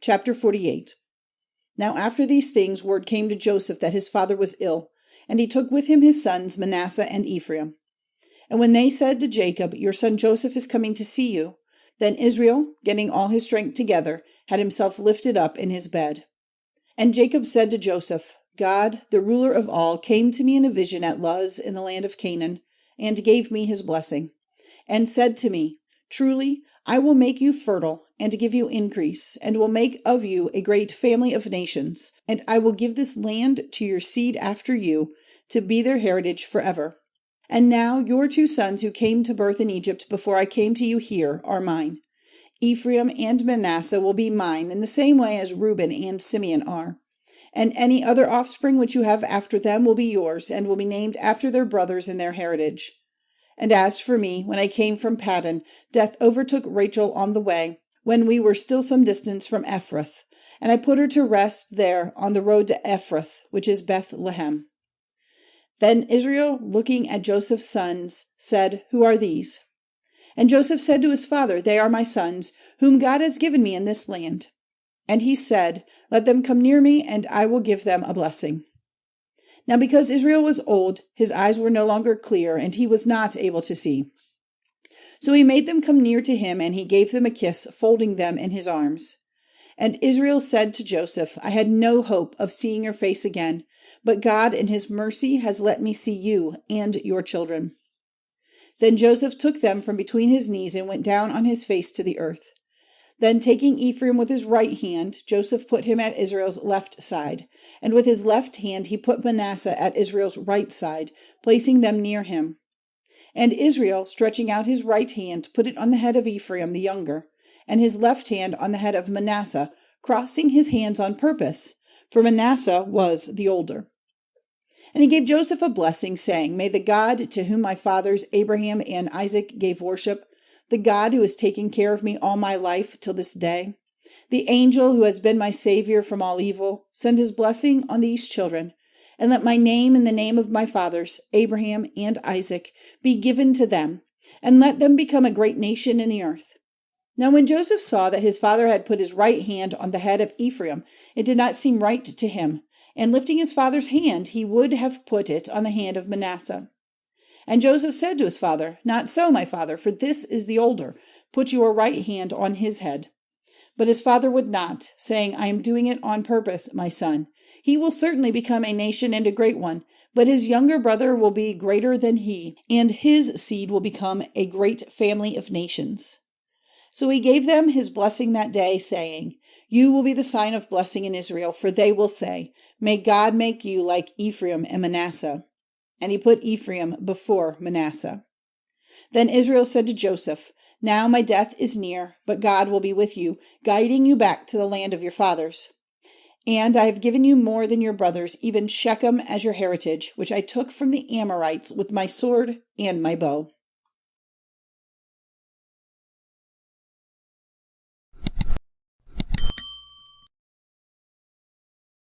Chapter 48. Now after these things word came to Joseph that his father was ill, and he took with him his sons Manasse and Ephraim. And when they said to Jacob, "Your son Joseph is coming to see you," then Israel, getting all his strength together, had himself lifted up in his bed. And Jacob said to Joseph, "God, the ruler of all, came to me in a vision at Luz in the land of Canaan, and gave me his blessing, and said to me, 'Truly, I will make you fertile, and give you increase, and will make of you a great family of nations, and I will give this land to your seed after you, to be their heritage forever.' And now your 2 sons who came to birth in Egypt before I came to you here are mine. Ephraim and Manasseh will be mine in the same way as Reuben and Simeon are. And any other offspring which you have after them will be yours, and will be named after their brothers in their heritage. And as for me, when I came from Paddan, death overtook Rachel on the way, when we were still some distance from Ephrath, and I put her to rest there on the road to Ephrath, which is Bethlehem." Then Israel, looking at Joseph's sons, said, "Who are these?" And Joseph said to his father, "They are my sons, whom God has given me in this land." And he said, "Let them come near me, and I will give them a blessing." Now because Israel was old, his eyes were no longer clear, and he was not able to see. So he made them come near to him, and he gave them a kiss, folding them in his arms. And Israel said to Joseph, "I had no hope of seeing your face again, but God in his mercy has let me see you and your children." Then Joseph took them from between his knees and went down on his face to the earth. Then taking Ephraim with his right hand, Joseph put him at Israel's left side, and with his left hand he put Manasseh at Israel's right side, placing them near him. And Israel, stretching out his right hand, put it on the head of Ephraim the younger, and his left hand on the head of Manasseh, crossing his hands on purpose, for Manasseh was the older. And he gave Joseph a blessing, saying, "May the God to whom my fathers Abraham and Isaac gave worship, the God who has taken care of me all my life till this day, the angel who has been my Savior from all evil, send his blessing on these children, and let my name and the name of my fathers, Abraham and Isaac, be given to them, and let them become a great nation in the earth." Now when Joseph saw that his father had put his right hand on the head of Ephraim, it did not seem right to him, and lifting his father's hand, he would have put it on the hand of Manasseh. And Joseph said to his father, "Not so, my father, for this is the older. Put your right hand on his head." But his father would not, saying, "I am doing it on purpose, my son. He will certainly become a nation and a great one, but his younger brother will be greater than he, and his seed will become a great family of nations." So he gave them his blessing that day, saying, "You will be the sign of blessing in Israel, for they will say, 'May God make you like Ephraim and Manasseh.'" And he put Ephraim before Manasseh. Then Israel said to Joseph, "Now my death is near, but God will be with you, guiding you back to the land of your fathers. And I have given you more than your brothers, even Shechem as your heritage, which I took from the Amorites with my sword and my bow."